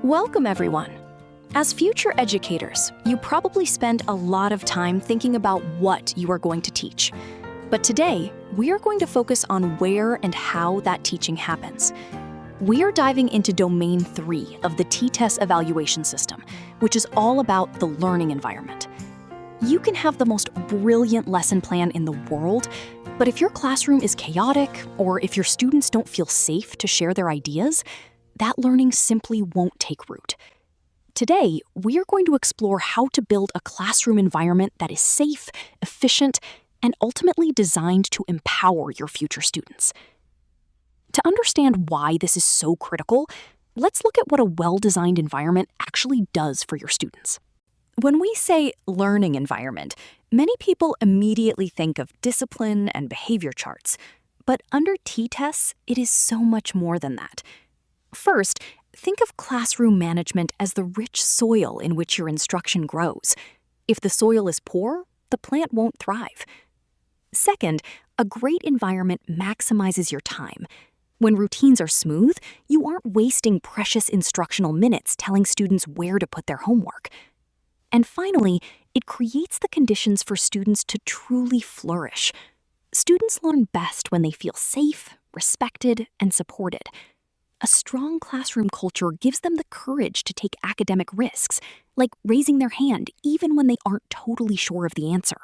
Welcome, everyone. As future educators, you probably spend a lot of time thinking about what you are going to teach. But today, we are going to focus on where and how that teaching happens. We are diving into Domain 3 of the T-TESS evaluation system, which is all about the learning environment. You can have the most brilliant lesson plan in the world, but if your classroom is chaotic, or if your students don't feel safe to share their ideas, that learning simply won't take root. Today, we are going to explore how to build a classroom environment that is safe, efficient, and ultimately designed to empower your future students. To understand why this is so critical, let's look at what a well-designed environment actually does for your students. When we say learning environment, many people immediately think of discipline and behavior charts. But under T-TESS, it is so much more than that. First, think of classroom management as the rich soil in which your instruction grows. If the soil is poor, the plant won't thrive. Second, a great environment maximizes your time. When routines are smooth, you aren't wasting precious instructional minutes telling students where to put their homework. And finally, it creates the conditions for students to truly flourish. Students learn best when they feel safe, respected, and supported. A strong classroom culture gives them the courage to take academic risks, like raising their hand even when they aren't totally sure of the answer.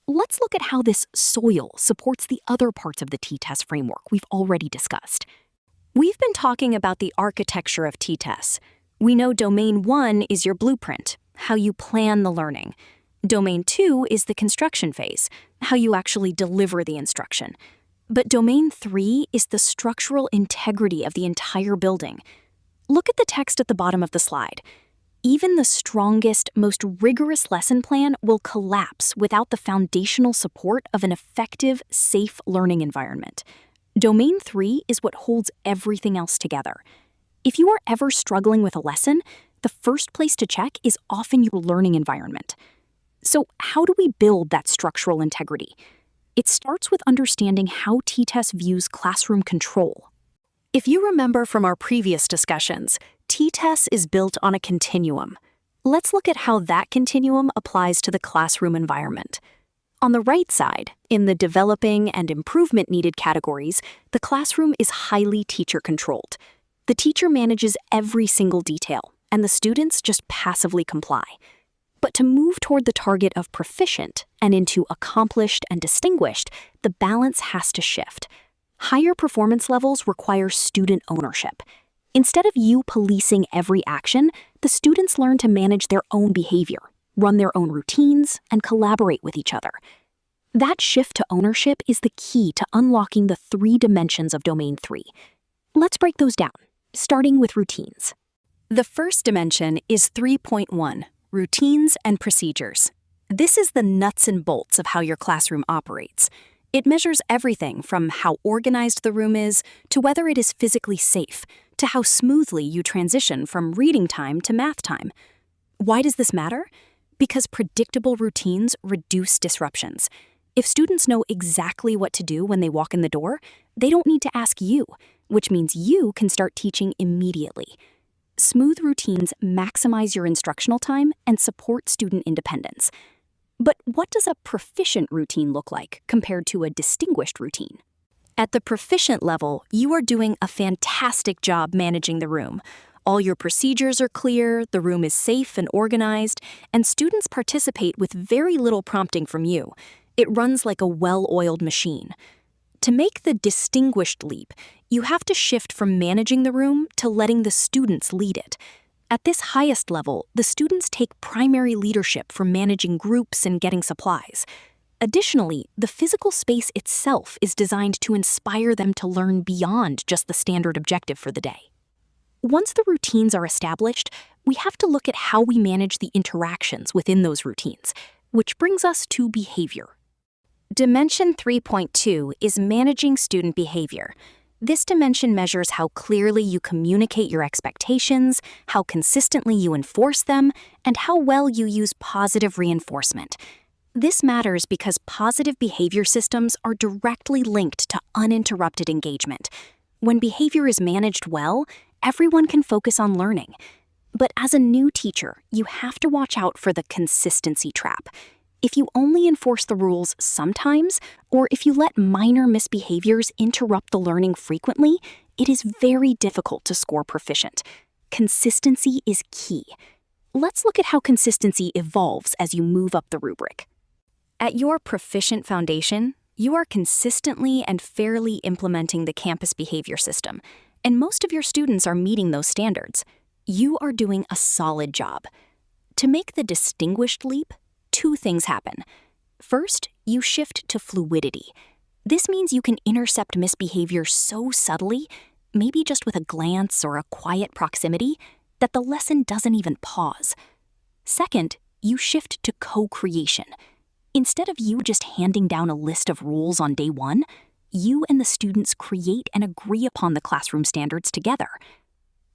Let's look at how this soil supports the other parts of the T-TESS framework we've already discussed. We've been talking about the architecture of T-TESS. We know Domain 1 is your blueprint, how you plan the learning. Domain 2 is the construction phase, how you actually deliver the instruction. But Domain 3 is the structural integrity of the entire building. Look at the text at the bottom of the slide. Even the strongest, most rigorous lesson plan will collapse without the foundational support of an effective, safe learning environment. Domain 3 is what holds everything else together. If you are ever struggling with a lesson, the first place to check is often your learning environment. So how do we build that structural integrity? It starts with understanding how T-TESS views classroom control. If you remember from our previous discussions, T-TESS is built on a continuum. Let's look at how that continuum applies to the classroom environment. On the right side, in the developing and improvement needed categories, the classroom is highly teacher-controlled. The teacher manages every single detail, and the students just passively comply. But to move toward the target of proficient and into accomplished and distinguished, the balance has to shift. Higher performance levels require student ownership. Instead of you policing every action, the students learn to manage their own behavior, run their own routines, and collaborate with each other. That shift to ownership is the key to unlocking the 3 dimensions of Domain 3. Let's break those down, starting with routines. The first dimension is 3.1. Routines and procedures. This is the nuts and bolts of how your classroom operates. It measures everything from how organized the room is, to whether it is physically safe, to how smoothly you transition from reading time to math time. Why does this matter? Because predictable routines reduce disruptions. If students know exactly what to do when they walk in the door, they don't need to ask you, which means you can start teaching immediately. Smooth routines maximize your instructional time and support student independence. But what does a proficient routine look like compared to a distinguished routine? At the proficient level, you are doing a fantastic job managing the room. All your procedures are clear, the room is safe and organized, and students participate with very little prompting from you. It runs like a well-oiled machine. To make the distinguished leap, you have to shift from managing the room to letting the students lead it. At this highest level, the students take primary leadership for managing groups and getting supplies. Additionally, the physical space itself is designed to inspire them to learn beyond just the standard objective for the day. Once the routines are established, we have to look at how we manage the interactions within those routines, which brings us to behavior. Dimension 3.2 is managing student behavior. This dimension measures how clearly you communicate your expectations, how consistently you enforce them, and how well you use positive reinforcement. This matters because positive behavior systems are directly linked to uninterrupted engagement. When behavior is managed well, everyone can focus on learning. But as a new teacher, you have to watch out for the consistency trap. If you only enforce the rules sometimes, or if you let minor misbehaviors interrupt the learning frequently, it is very difficult to score proficient. Consistency is key. Let's look at how consistency evolves as you move up the rubric. At your proficient foundation, you are consistently and fairly implementing the campus behavior system, and most of your students are meeting those standards. You are doing a solid job. To make the distinguished leap, two things happen. First, you shift to fluidity. This means you can intercept misbehavior so subtly, maybe just with a glance or a quiet proximity, that the lesson doesn't even pause. Second, you shift to co-creation. Instead of you just handing down a list of rules on day one, you and the students create and agree upon the classroom standards together.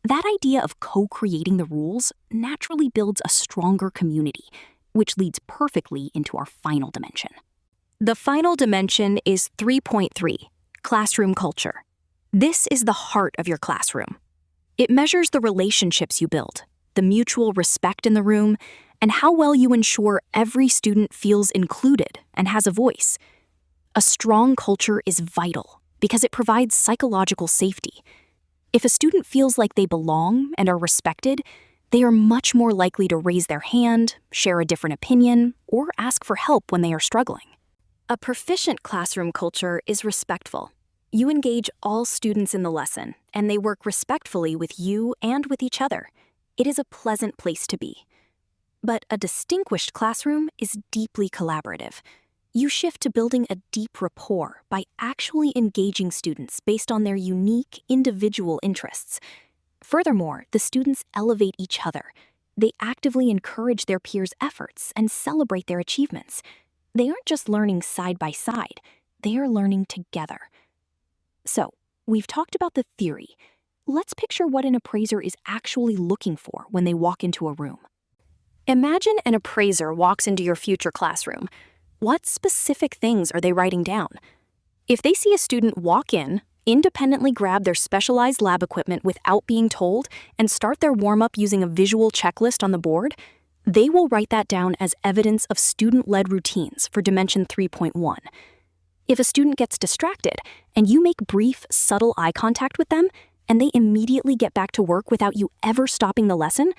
That idea of co-creating the rules naturally builds a stronger community, which leads perfectly into our final dimension. The final dimension is 3.3, classroom culture. This is the heart of your classroom. It measures the relationships you build, the mutual respect in the room, and how well you ensure every student feels included and has a voice. A strong culture is vital because it provides psychological safety. If a student feels like they belong and are respected, they are much more likely to raise their hand, share a different opinion, or ask for help when they are struggling. A proficient classroom culture is respectful. You engage all students in the lesson, and they work respectfully with you and with each other. It is a pleasant place to be. But a distinguished classroom is deeply collaborative. You shift to building a deep rapport by actually engaging students based on their unique, individual interests. Furthermore, the students elevate each other. They actively encourage their peers' efforts and celebrate their achievements. They aren't just learning side by side, they are learning together. So, we've talked about the theory. Let's picture what an appraiser is actually looking for when they walk into a room. Imagine an appraiser walks into your future classroom. What specific things are they writing down? If they see a student walk in, independently grab their specialized lab equipment without being told, and start their warm-up using a visual checklist on the board, they will write that down as evidence of student-led routines for Dimension 3.1. If a student gets distracted and you make brief, subtle eye contact with them, and they immediately get back to work without you ever stopping the lesson,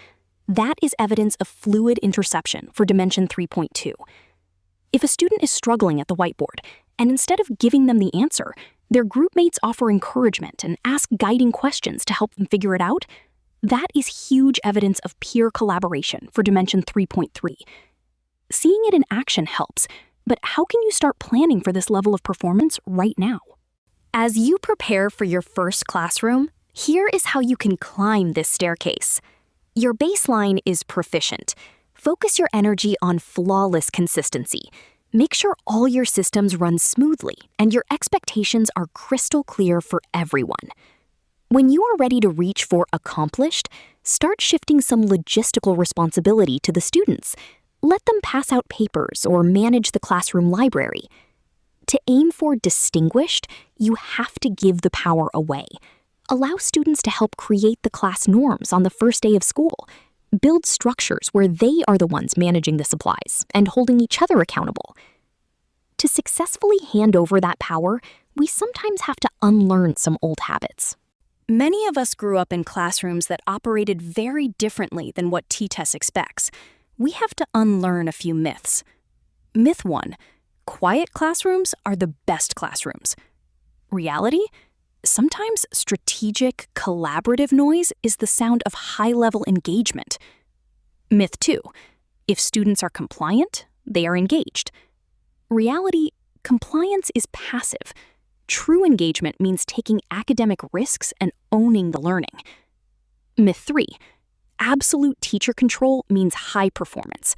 that is evidence of fluid interception for Dimension 3.2. If a student is struggling at the whiteboard, and instead of giving them the answer, their group mates offer encouragement and ask guiding questions to help them figure it out, that is huge evidence of peer collaboration for Dimension 3.3. Seeing it in action helps, but how can you start planning for this level of performance right now? As you prepare for your first classroom, here is how you can climb this staircase. Your baseline is proficient. Focus your energy on flawless consistency. Make sure all your systems run smoothly and your expectations are crystal clear for everyone. When you are ready to reach for accomplished, start shifting some logistical responsibility to the students. Let them pass out papers or manage the classroom library. To aim for distinguished, you have to give the power away. Allow students to help create the class norms on the first day of school. Build structures where they are the ones managing the supplies and holding each other accountable. To successfully hand over that power, we sometimes have to unlearn some old habits. Many of us grew up in classrooms that operated very differently than what T-TESS expects. We have to unlearn a few myths. Myth 1, quiet classrooms are the best classrooms. Reality? Sometimes strategic, collaborative noise is the sound of high-level engagement. Myth 2, if students are compliant, they are engaged. Reality, compliance is passive. True engagement means taking academic risks and owning the learning. Myth 3, absolute teacher control means high performance.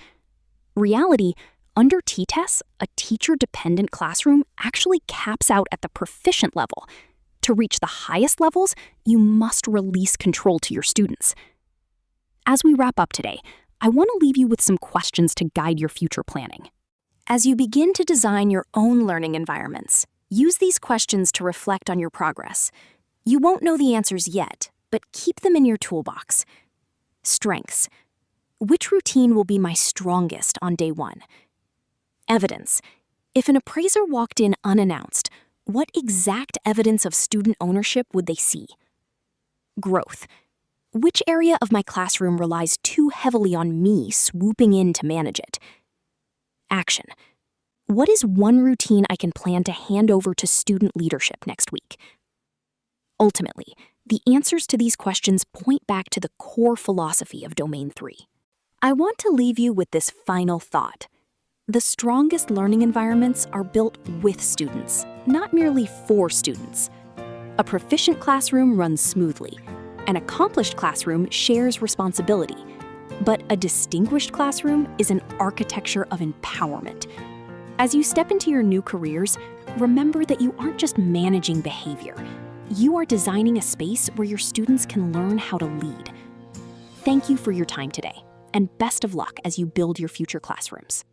Reality, under T-TESS, a teacher-dependent classroom actually caps out at the proficient level. To reach the highest levels, you must release control to your students. As we wrap up today, I want to leave you with some questions to guide your future planning. As you begin to design your own learning environments, use these questions to reflect on your progress. You won't know the answers yet, but keep them in your toolbox. Strengths. Which routine will be my strongest on day one? Evidence. If an appraiser walked in unannounced, what exact evidence of student ownership would they see? Growth. Which area of my classroom relies too heavily on me swooping in to manage it? Action. What is one routine I can plan to hand over to student leadership next week? Ultimately, the answers to these questions point back to the core philosophy of Domain 3. I want to leave you with this final thought. The strongest learning environments are built with students, not merely for students. A proficient classroom runs smoothly. An accomplished classroom shares responsibility. But a distinguished classroom is an architecture of empowerment. As you step into your new careers, remember that you aren't just managing behavior. You are designing a space where your students can learn how to lead. Thank you for your time today, and best of luck as you build your future classrooms.